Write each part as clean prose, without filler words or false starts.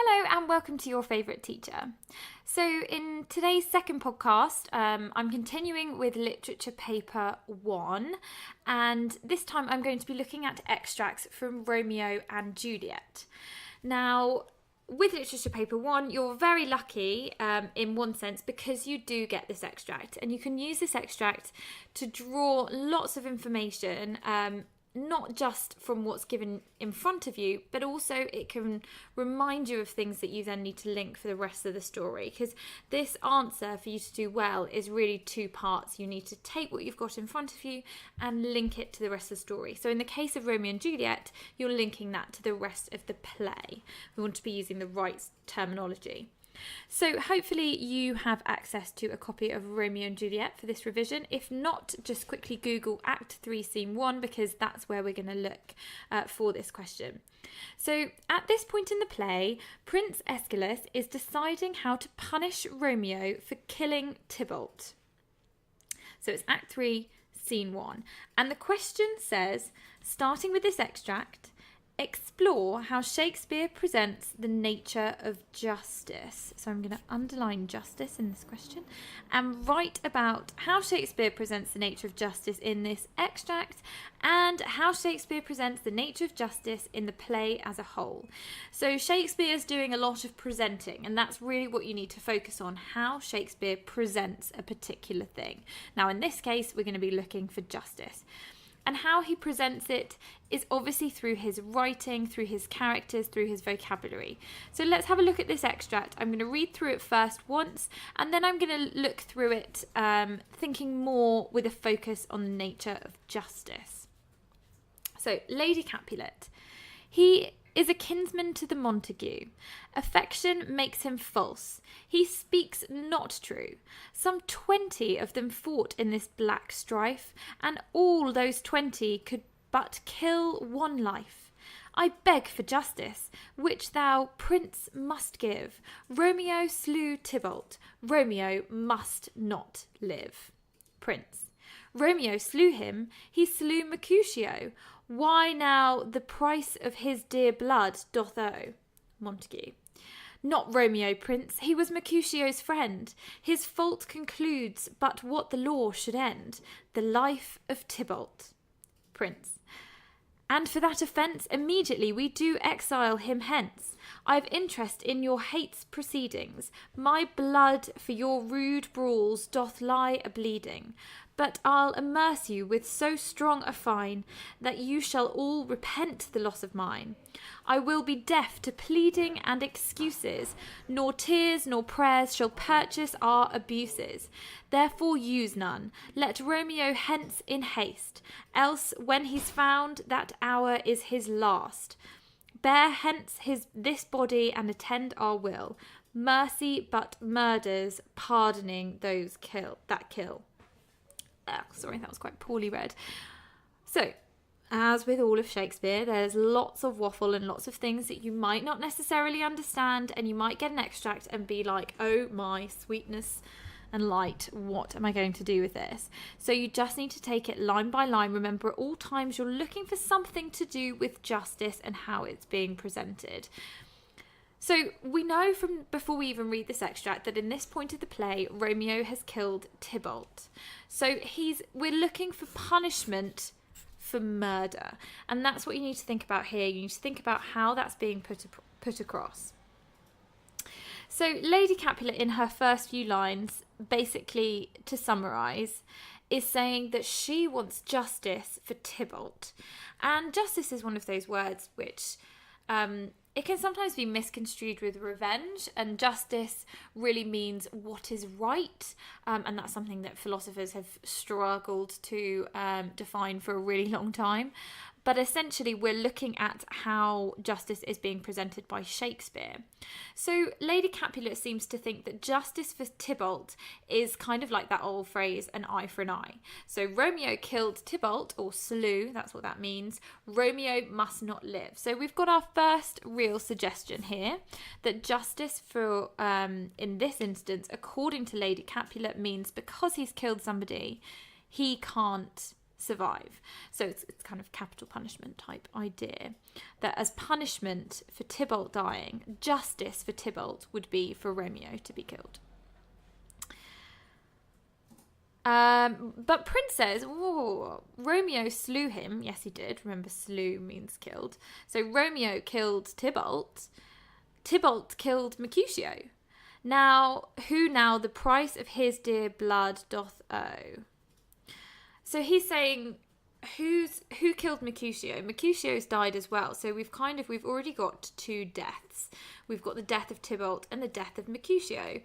Hello and welcome to Your Favourite Teacher. So in today's second podcast, I'm continuing with Literature Paper 1, and this time I'm going to be looking at extracts from Romeo and Juliet. Now, with Literature Paper 1, you're very lucky in one sense because you do get this extract, and you can use this extract to draw lots of information, not just from what's given in front of you, but also it can remind you of things that you then need to link for the rest of the story. Because this answer, for you to do well, is really two parts. You need to take what you've got in front of you and link it to the rest of the story. So in the case of Romeo and Juliet, you're linking that to the rest of the play. We want to be using the right terminology. So hopefully you have access to a copy of Romeo and Juliet for this revision. If not, just quickly Google Act 3 Scene 1 because that's where we're going to look for this question. So at this point in the play, Prince Aeschylus is deciding how to punish Romeo for killing Tybalt. So it's Act 3 Scene 1. And the question says, starting with this extract, explore how Shakespeare presents the nature of justice. So I'm going to underline justice in this question and write about how Shakespeare presents the nature of justice in this extract and how Shakespeare presents the nature of justice in the play as a whole. So Shakespeare's doing a lot of presenting, and that's really what you need to focus on, how Shakespeare presents a particular thing. Now in this case, we're going to be looking for justice. And how he presents it is obviously through his writing, through his characters, through his vocabulary. So let's have a look at this extract. I'm going to read through it first once, and then I'm going to look through it thinking more with a focus on the nature of justice. So, Lady Capulet. He is a kinsman to the Montague. Affection makes him false. He speaks not true. Some 20 of them fought in this black strife, and all those 20 could but kill one life. I beg for justice, which thou, Prince, must give. Romeo slew Tybalt. Romeo must not live. Prince. Romeo slew him. He slew Mercutio. Why now the price of his dear blood doth owe? Montague. Not Romeo, Prince, he was Mercutio's friend. His fault concludes but what the law should end, the life of Tybalt. Prince. And for that offence immediately we do exile him hence. I've interest in your hate's proceedings. My blood for your rude brawls doth lie a-bleeding. But I'll amerce you with so strong a fine that you shall all repent the loss of mine. I will be deaf to pleading and excuses, nor tears nor prayers shall purchase our abuses. Therefore use none. Let Romeo hence in haste, else when he's found, that hour is his last. Bear hence this body and attend our will. Mercy but murders, pardoning those that kill. Sorry, that was quite poorly read. So, as with all of Shakespeare, there's lots of waffle and lots of things that you might not necessarily understand, and you might get an extract and be like, oh my sweetness and light, what am I going to do with this? So you just need to take it line by line. Remember, at all times you're looking for something to do with justice and how it's being presented. So we know from before we even read this extract that in this point of the play, Romeo has killed Tybalt. So we're looking for punishment for murder. And that's what you need to think about here. You need to think about how that's being put across. So Lady Capulet, in her first few lines, basically, to summarise, is saying that she wants justice for Tybalt. And justice is one of those words which it can sometimes be misconstrued with revenge, and justice really means what is right, and that's something that philosophers have struggled to define for a really long time. But essentially, we're looking at how justice is being presented by Shakespeare. So Lady Capulet seems to think that justice for Tybalt is kind of like that old phrase, an eye for an eye. So Romeo killed Tybalt, or slew, that's what that means. Romeo must not live. So we've got our first real suggestion here, that justice for, in this instance, according to Lady Capulet, means because he's killed somebody, he can't survive. So it's kind of capital punishment type idea, that as punishment for Tybalt dying, justice for Tybalt would be for Romeo to be killed. But Prince says, Romeo slew him. Yes, he did. Remember, slew means killed. So Romeo killed Tybalt. Tybalt killed Mercutio. Now, who now the price of his dear blood doth owe? So he's saying, who killed Mercutio? Mercutio's died as well. So we've already got two deaths. We've got the death of Tybalt and the death of Mercutio.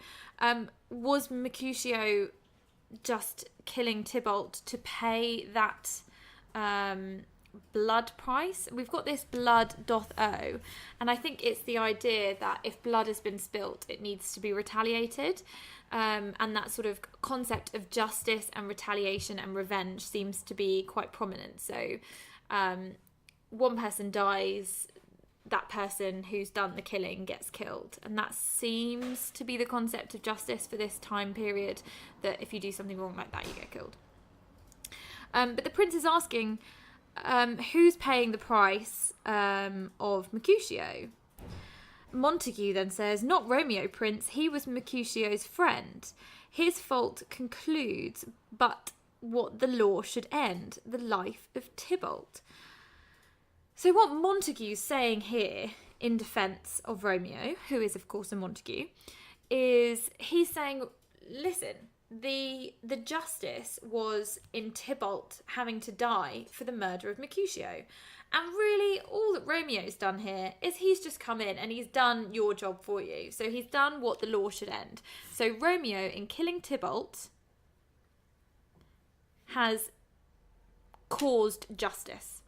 Was Mercutio just killing Tybalt to pay that blood price? We've got this blood doth owe, and I think it's the idea that if blood has been spilt, it needs to be retaliated, and that sort of concept of justice and retaliation and revenge seems to be quite prominent. So one person dies, that person who's done the killing gets killed, and that seems to be the concept of justice for this time period, that if you do something wrong like that, you get killed. But the prince is asking, who's paying the price of Mercutio? Montague then says, not Romeo, prince, he was Mercutio's friend. His fault concludes but what the law should end, the life of Tybalt. So what Montague's saying here in defence of Romeo, who is of course a Montague, is he's saying, listen, the justice was in Tybalt having to die for the murder of Mercutio. And really, all that Romeo's done here is he's just come in and he's done your job for you. So he's done what the law should end. So Romeo, in killing Tybalt, has caused justice.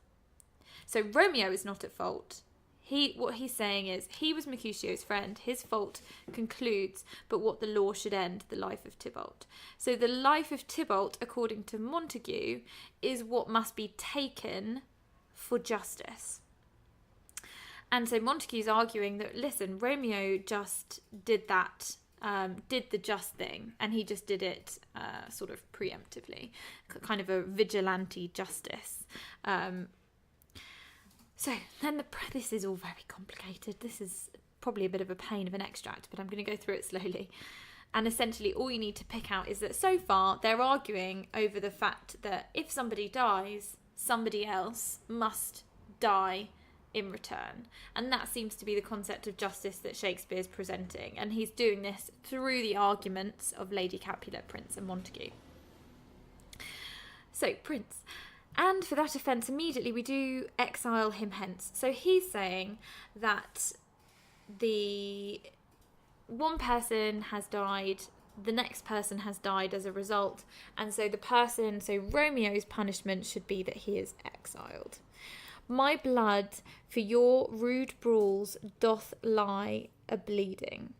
So Romeo is not at fault. What he's saying is he was Mercutio's friend. His fault concludes, but what the law should end, the life of Tybalt. So the life of Tybalt, according to Montague, is what must be taken for justice. And so Montague's arguing that, listen, Romeo just did that, did the just thing, and he just did it sort of preemptively, kind of a vigilante justice. So then this is all very complicated. This is probably a bit of a pain of an extract, but I'm going to go through it slowly. And essentially all you need to pick out is that so far they're arguing over the fact that if somebody dies, somebody else must die in return. And that seems to be the concept of justice that Shakespeare's presenting. And he's doing this through the arguments of Lady Capulet, Prince and Montague. So, Prince, and for that offence immediately we do exile him hence. So he's saying that the one person has died, the next person has died as a result, and so Romeo's punishment should be that he is exiled. My blood for your rude brawls doth lie a-bleeding.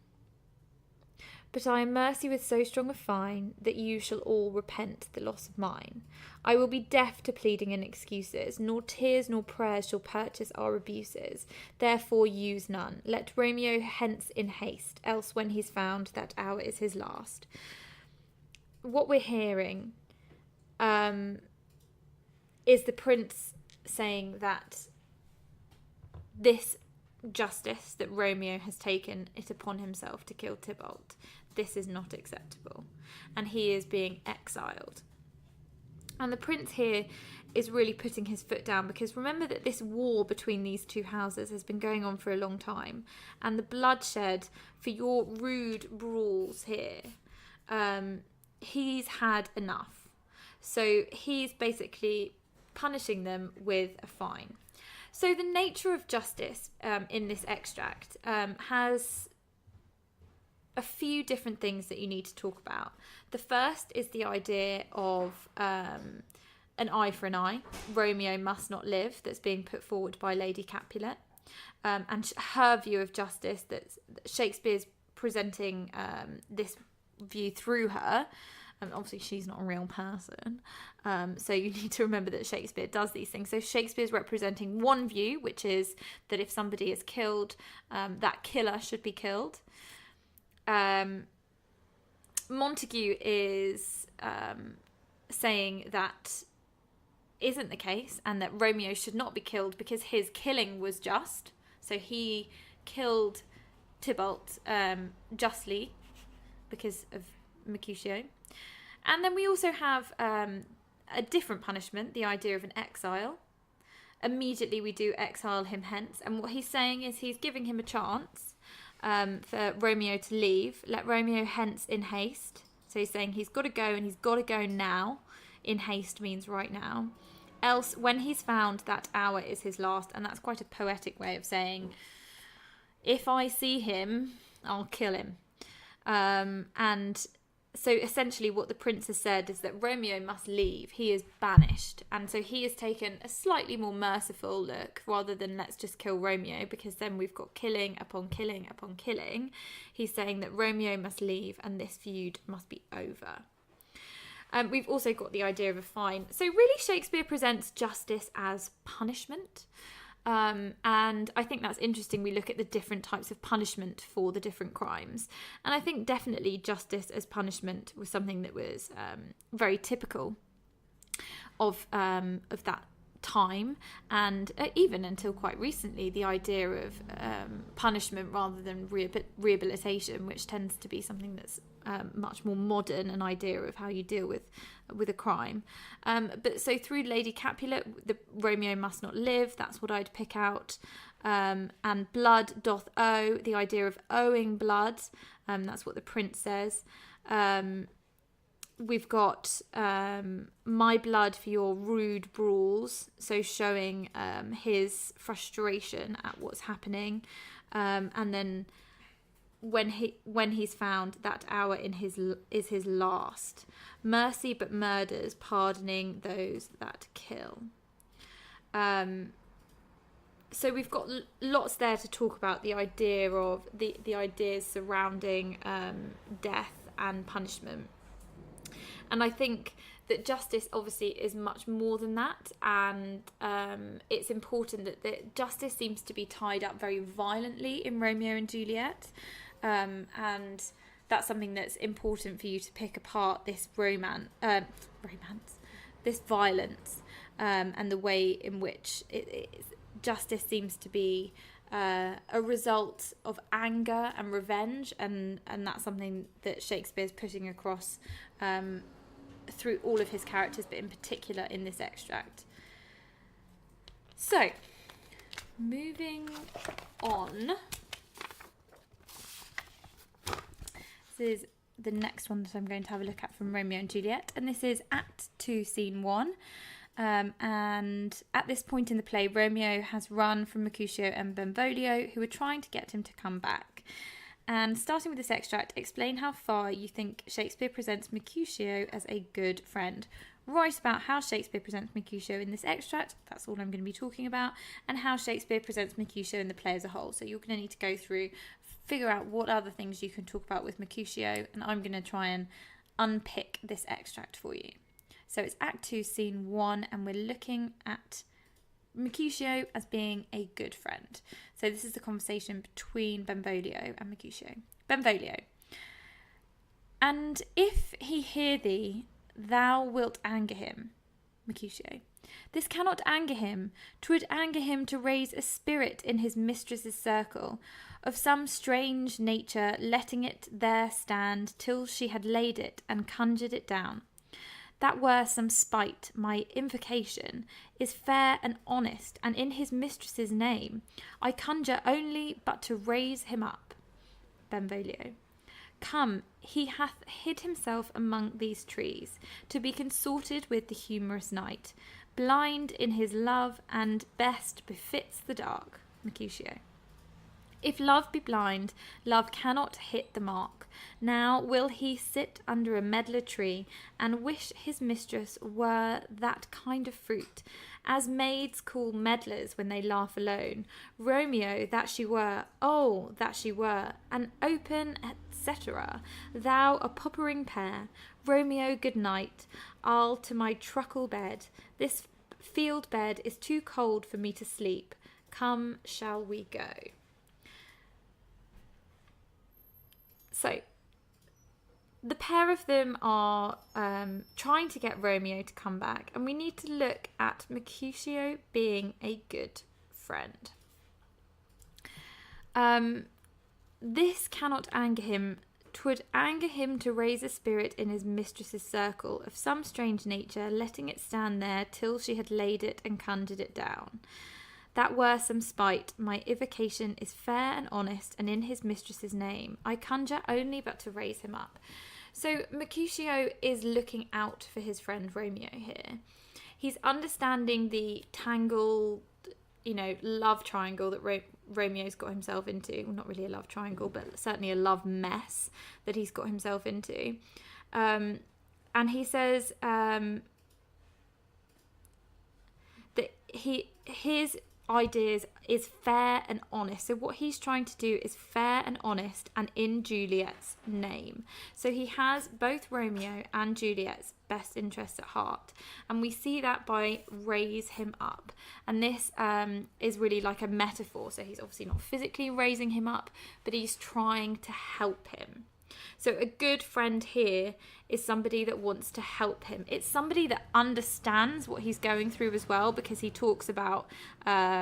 But I am mercy with so strong a fine that you shall all repent the loss of mine. I will be deaf to pleading and excuses, nor tears nor prayers shall purchase our abuses. Therefore use none. Let Romeo hence in haste, else when he's found, that hour is his last. What we're hearing is the prince saying that this justice that Romeo has taken it upon himself to kill Tybalt, this is not acceptable, and he is being exiled. And the prince here is really putting his foot down, because remember that this war between these two houses has been going on for a long time, and the bloodshed for your rude brawls here, he's had enough. So he's basically punishing them with a fine. So the nature of justice in this extract has a few different things that you need to talk about. The first is the idea of an eye for an eye. Romeo must not live, that's being put forward by Lady Capulet. And her view of justice, that Shakespeare's presenting this view through her. Obviously, she's not a real person. So you need to remember that Shakespeare does these things. So Shakespeare's representing one view, which is that if somebody is killed, that killer should be killed. Montague is saying that isn't the case, and that Romeo should not be killed because his killing was just. So he killed Tybalt justly because of Mercutio. And then we also have a different punishment, the idea of an exile. Immediately we do exile him hence, and what he's saying is he's giving him a chance for Romeo to leave. Let Romeo hence in haste. So he's saying he's got to go, and he's got to go now. In haste means right now. Else, when he's found, that hour is his last. And that's quite a poetic way of saying, if I see him, I'll kill him. And so essentially what the prince has said is that Romeo must leave. He is banished. And so he has taken a slightly more merciful look rather than let's just kill Romeo, because then we've got killing upon killing upon killing. He's saying that Romeo must leave and this feud must be over. We've also got the idea of a fine. So really Shakespeare presents justice as punishment. And I think that's interesting. We look at the different types of punishment for the different crimes. And I think definitely justice as punishment was something that was very typical of that time. And even until quite recently, the idea of punishment rather than rehabilitation, which tends to be something that's much more modern, an idea of how you deal with a crime. But so through Lady Capulet, the Romeo must not live, that's what I'd pick out. And blood doth owe, the idea of owing blood, that's what the prince says. We've got my blood for your rude brawls, so showing his frustration at what's happening. And then when he's found, that hour is his last. Mercy but murders, pardoning those that kill. So we've got lots there to talk about, the idea of the ideas surrounding death and punishment. And I think that justice obviously is much more than that, and it's important that justice seems to be tied up very violently in Romeo and Juliet, and that's something that's important for you to pick apart this this violence, and the way in which justice seems to be a result of anger and revenge, and that's something that Shakespeare's putting across through all of his characters, but in particular in this extract. So, moving on. This is the next one that I'm going to have a look at from Romeo and Juliet, and this is Act 2, Scene 1. And at this point in the play, Romeo has run from Mercutio and Benvolio, who are trying to get him to come back. And starting with this extract, explain how far you think Shakespeare presents Mercutio as a good friend. Write about how Shakespeare presents Mercutio in this extract, that's all I'm going to be talking about, and how Shakespeare presents Mercutio in the play as a whole. So you're going to need to go through, figure out what other things you can talk about with Mercutio, and I'm going to try and unpick this extract for you. So it's Act 2, Scene 1, and we're looking at Mercutio as being a good friend. So this is the conversation between Benvolio and Mercutio. Benvolio. And if he hear thee, thou wilt anger him. Mercutio. This cannot anger him. 'Twould anger him to raise a spirit in his mistress's circle, of some strange nature, letting it there stand till she had laid it and conjured it down. That were some spite. My invocation is fair and honest, and in his mistress's name I conjure only but to raise him up. Benvolio. Come, he hath hid himself among these trees, to be consorted with the humorous night, blind in his love, and best befits the dark. Mercutio. If love be blind, love cannot hit the mark. Now will he sit under a medlar tree, and wish his mistress were that kind of fruit, as maids call medlars when they laugh alone. Romeo, that she were, oh, that she were, an open, etc. Thou a poppering pear. Romeo, good night. I'll to my truckle bed. This field bed is too cold for me to sleep. Come, shall we go? So, the pair of them are trying to get Romeo to come back, and we need to look at Mercutio being a good friend. This cannot anger him. 'Twould anger him to raise a spirit in his mistress's circle of some strange nature, letting it stand there till she had laid it and conjured it down. That were some spite. My evocation is fair and honest, and in his mistress's name I conjure only but to raise him up. So Mercutio is looking out for his friend Romeo here. He's understanding the tangled, love triangle that Romeo's got himself into. Well, not really a love triangle, but certainly a love mess that he's got himself into. And he says that his ideas is fair and honest. So what he's trying to do is fair and honest and in Juliet's name. So he has both Romeo and Juliet's best interests at heart, and we see that by raise him up. And this is really like a metaphor. So he's obviously not physically raising him up, but he's trying to help him. So a good friend here is somebody that wants to help him. It's somebody that understands what he's going through as well, because he talks about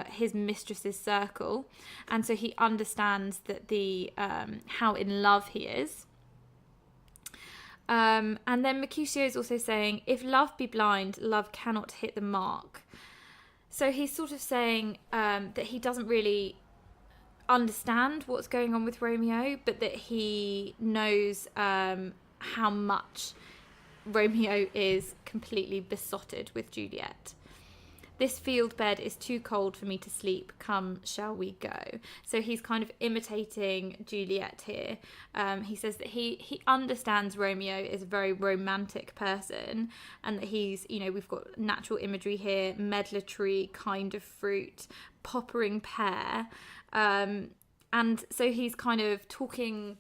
his mistress's circle, and so he understands that the how in love he is. And then Mercutio is also saying, if love be blind, love cannot hit the mark. So he's sort of saying that he doesn't really understand what's going on with Romeo, but that he knows how much Romeo is completely besotted with Juliet. This field bed is too cold for me to sleep. Come, shall we go? So he's kind of imitating Juliet here. He says that he understands Romeo is a very romantic person, and that he's, we've got natural imagery here, medlar tree, kind of fruit, poppering pear. And so he's kind of talking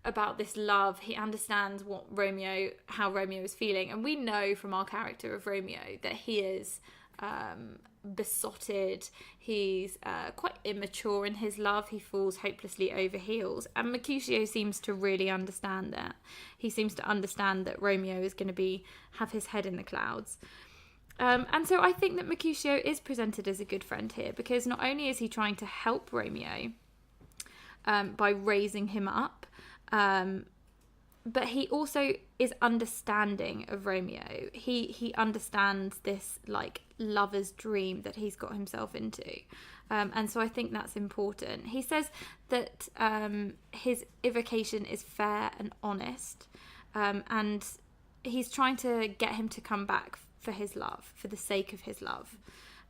about this love. He understands how Romeo is feeling. And we know from our character of Romeo that he is besotted. He's quite immature in his love. He falls hopelessly over heels. And Mercutio seems to really understand that. He seems to understand that Romeo is going to have his head in the clouds. And so I think that Mercutio is presented as a good friend here, because not only is he trying to help Romeo by raising him up, but he also is understanding of Romeo. He understands this like lover's dream that he's got himself into. And so I think that's important. He says that his evocation is fair and honest, and he's trying to get him to come back for his love, for the sake of his love.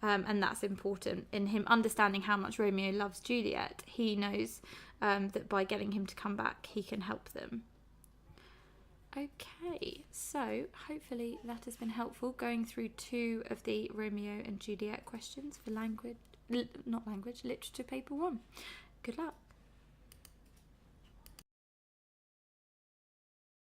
And that's important. In him understanding how much Romeo loves Juliet, he knows that by getting him to come back, he can help them. Okay, so hopefully that has been helpful, going through 2 of the Romeo and Juliet questions for literature paper 1. Good luck.